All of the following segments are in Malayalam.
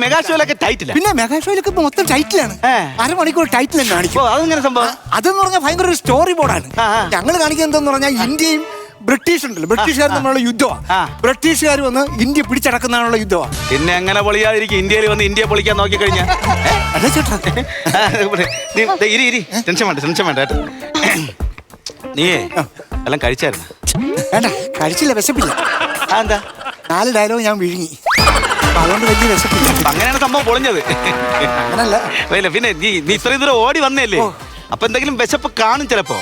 മെഗാ ഷോയിലൊക്കെ ടൈറ്റില്ല. പിന്നെ മെഗാ ഷോയിലൊക്കെ മൊത്തം ടൈറ്റിലാണ്. അരമണിക്കൂർ ടൈറ്റിൽ തന്നെ കാണിക്കും. അതെങ്ങനെ സംഭവം? അതെന്ന് പറഞ്ഞാൽ ഭയങ്കര ഒരു സ്റ്റോറി ബോർഡാണ്. ഞങ്ങൾ കാണിക്കുന്നത് എന്തെന്ന് പറഞ്ഞാൽ ഇന്ത്യയും ബ്രിട്ടീഷ് ഉണ്ടല്ലോ, ബ്രിട്ടീഷുകാർ തമ്മിലുള്ള യുദ്ധമാണ്. ബ്രിട്ടീഷുകാർ വന്ന് ഇന്ത്യ പിടിച്ചടക്കുന്നതിനുള്ള യുദ്ധമാണ്. പിന്നെ എങ്ങനെ പൊളിയാതിരിക്കും? ഇന്ത്യയിൽ വന്ന് ഇന്ത്യ പൊളിക്കാൻ നോക്കി കഴിഞ്ഞാൽ അല്ല ചേട്ടാ, ടെൻഷൻ വേണ്ട കേട്ടോ. നീയേ എല്ലാം കഴിച്ചായിരുന്നു? വേണ്ട, കഴിച്ചില്ല, വിശപ്പില്ല. എന്താ? 4 ഡയലോഗ് ഞാൻ വിഴുങ്ങി, അതുകൊണ്ട് വലിയ വിശപ്പില്ല. അങ്ങനെയാണ് സംഭവം പൊളിഞ്ഞത്. അങ്ങനല്ല പിന്നെ നീ ഇത്രയും ദൂരം ഓടി വന്നേല്ലേ, അപ്പൊ എന്തെങ്കിലും വിശപ്പ് കാണും ചിലപ്പോ.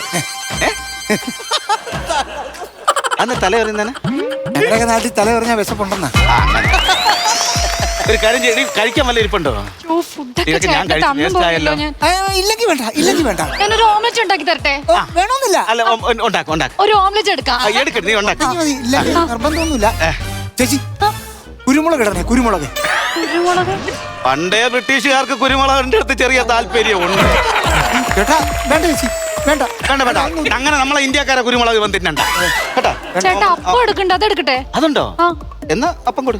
അന്ന് തല എറിയുന്നേ? ഞങ്ങളുടെ നാട്ടിൽ തല എറിഞ്ഞാൽ വിശപ്പുണ്ടെന്നാ. ഒരു കാര്യം ചെയ്യ്, കഴിക്കാൻ വല്ല ഇരിപ്പുണ്ടോ? ഇല്ലെങ്കിൽ വേണ്ട, ഇല്ലെങ്കിൽ വേണ്ട. ഞാനൊരു ഓംലെറ്റ് ഉണ്ടാക്കി തരട്ടെ? വേണമെന്നില്ല. അല്ല, ഉണ്ടാക്കും. ഒരു ഓംലെറ്റ് എടുക്കാം. എടുക്കട്ടെ, നീ ഉണ്ടാക്കി. നിർബന്ധമൊന്നുമില്ല. ചേച്ചി, കുരുമുളക് ഇടണേ, കുരുമുളക്. പണ്ടേ ബ്രിട്ടീഷുകാർക്ക് കുരുമുളകിന്റെ അടുത്ത് ചെറിയ താല്പര്യമുണ്ട്. ചേട്ടാ വേണ്ട ചേച്ചി, വേണ്ട വേണ്ട വേണ്ട. അങ്ങനെ നമ്മളെ ഇന്ത്യക്കാരെ കുരുമുളക് വന്നിട്ടുണ്ട് കേട്ടാ. ചേട്ടാ അപ്പം എടുക്കണ്ട, അത് എടുക്കട്ടെ? അതുണ്ടോ? എന്നാ അപ്പം കൊടു.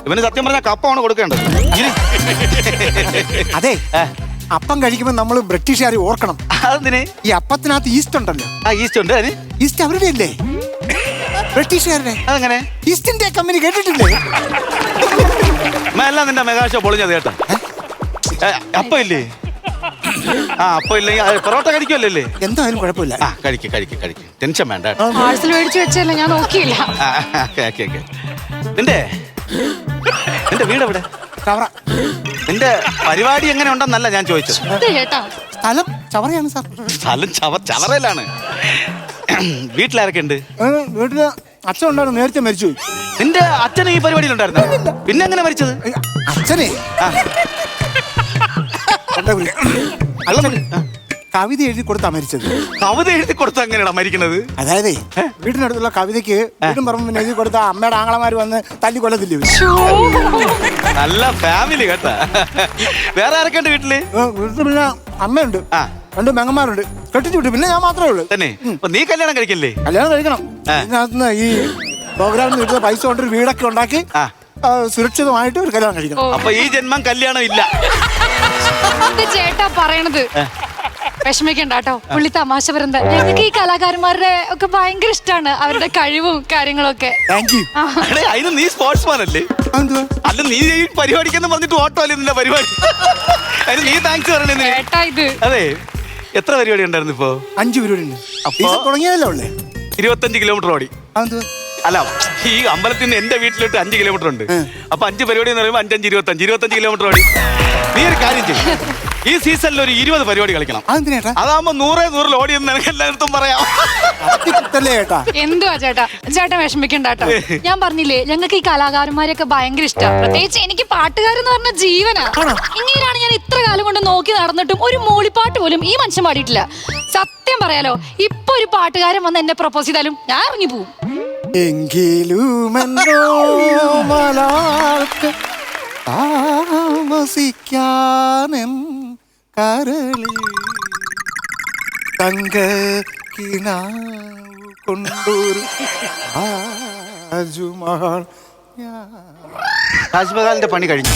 ഇവന് സത്യം പറഞ്ഞാൽ കപ്പമാണ് കൊടുക്കേണ്ടത്. അതെ, അപ്പം കഴിക്കുമ്പോ നമ്മള് ബ്രിട്ടീഷുകാരെ ഓർക്കണം. അതെന്തിന്? ഈ അപ്പത്തിനകത്ത് ഈസ്റ്റ് ഉണ്ടല്ലോ. ഈസ്റ്റ് ഉണ്ട്. അതിന് ഈസ്റ്റ് അവരുടെ അല്ലേ, ബ്രിട്ടീഷുകാരുടെ. അതെങ്ങനെ? ഈസ്റ്റ് ഇന്ത്യ കമ്പനി കേട്ടിട്ടില്ലേ? എല്ലാം നിന്റെ മെഗാ ഷോ പൊളിഞ്ഞത് കേട്ടോ. അപ്പം ഇല്ലേ? അപ്പം ഇല്ലെങ്കിൽ പൊറോട്ട കഴിക്കുമല്ലേ? എന്തായാലും കുഴപ്പമില്ല. കഴിക്കും. ടെൻഷൻ വേണ്ട. പാഴ്സൽ മേടിച്ചു വെച്ചല്ലേ, ഞാൻ നോക്കിയില്ല. നിന്റെ വീട് എവിടെ? നിന്റെ പരിപാടി എങ്ങനെ ഉണ്ടെന്നല്ല ഞാൻ ചോദിച്ചത്. സ്ഥലം ചവറയാണ് സാർ. സ്ഥലം ചവറയിലാണ്. വീട്ടിലാരൊക്കെ ഉണ്ട്? വീട്ടില് അച്ഛൻ ഉണ്ടായിരുന്നു, നേരത്തെ മരിച്ചുപോയി. നിന്റെ അച്ഛൻ ഈ പരിപാടിയിലുണ്ടായിരുന്നു? പിന്നെ എങ്ങനെ മരിച്ചത്? അച്ഛനെ കവിത എഴുതി കൊടുത്താ മരിച്ചത്. കവിത എഴുതി കൊടുത്ത എങ്ങനെയാ മരിക്കുന്നത്? അതായത് വീടിനടുത്തുള്ള കവിതയ്ക്ക് വീടും പറമ്പ് എഴുതി കൊടുത്ത അമ്മയുടെ ആങ്ങളമാര് വന്ന് തല്ലി കൊല്ലത്തില്ലേ. നല്ല ഫാമിലി കേട്ടാ. വേറെ ആരൊക്കെ ഉണ്ട് വീട്ടില്? വീട്ടിൽ പിന്നെ അമ്മയുണ്ട്, 2 പെങ്ങന്മാരുണ്ട്, കെട്ടിച്ചു വിട്ടു. പിന്നെ ഞാൻ മാത്രമേ ഉള്ളൂ. തന്നെ? നീ കല്യാണം കഴിക്കില്ലേ? കല്യാണം കഴിക്കണം. ഇതിനകത്ത് ഈ പ്രോഗ്രാമിന് കിട്ടുന്ന പൈസ കൊണ്ടൊരു വീടൊക്കെ ഉണ്ടാക്കി സുരക്ഷിതമായിട്ട് ഒരു കല്യാണം കഴിക്കണം. അപ്പൊ ഈ ജന്മം കല്യാണം ഇല്ല. ചേട്ടാ പറയണത് വിഷമിക്കണ്ട കേട്ടോ, പുള്ളി തമാശ പറയുന്നത്. ഞങ്ങൾക്ക് ഈ കലാകാരന്മാരുടെ ഒക്കെ ഭയങ്കര ഇഷ്ടമാണ്, അവരുടെ കഴിവും കാര്യങ്ങളൊക്കെ. അതിന് നീ സ്പോർട്സ്മാൻ അല്ലേ? അല്ല, നീ ഈ പരിപാടിക്കെന്ന് പറഞ്ഞിട്ട് ഓട്ടോ അല്ലേ നിന്റെ പരിപാടി? അതിന് നീ താങ്ക്സ് പറയണേ. അതെ, എത്ര പരിപാടി ഉണ്ടായിരുന്നു ഇപ്പൊ? 5 പരിപാടി ഉണ്ട്. അപ്പൊ തുടങ്ങിയതല്ലേ ഉള്ളേ? 25 കിലോമീറ്റർ ഓടി. അല്ല, ഈ അമ്പലത്തിൽ നിന്ന് എന്റെ വീട്ടിലോട്ട് 5 കിലോമീറ്റർ ഉണ്ട്. അപ്പൊ 5 പരിപാടി എന്ന് പറയുമ്പോൾ 5 5 25 കിലോമീറ്റർ ഓടി. നീ ഒരു കാര്യം ചെയ്യും, ഈ സീസണിൽ ഒരു 20 പരിപാടി കളിക്കണം. അതാകുമ്പോ 100 ഓടി എന്ന് എനിക്ക് എല്ലായിടത്തും പറയാം. എന്തുവാ ചേട്ടാ വിഷമിക്കണ്ട കേട്ടോ. ഞാൻ പറഞ്ഞില്ലേ, ഞങ്ങൾക്ക് ഈ കലാകാരന്മാരെയൊക്കെ ഭയങ്കര ഇഷ്ടമാണ്. പ്രത്യേകിച്ച് എനിക്ക് പാട്ടുകാരെന്ന് പറഞ്ഞ ജീവനാ. ഇങ്ങനെയാണ് ഞാൻ ഇത്ര കാലം കൊണ്ട് നോക്കി നടന്നിട്ടും ഒരു മൂളിപ്പാട്ട് പോലും ഈ മനുഷ്യൻ പാടിയിട്ടില്ല. സത്യം പറയാലോ, ഇപ്പൊ ഒരു പാട്ടുകാരൻ വന്ന് എന്നെ പ്രപ്പോസ് ചെയ്താലും ഞാൻ ഇറങ്ങി പോവും. താമസിക്കാനെൻ കരളി തങ്ക കിനാവ് കൊണ്ടൊരു താജ്മഹൽ. താജ്മഹലിന്റെ പണി കഴിഞ്ഞു.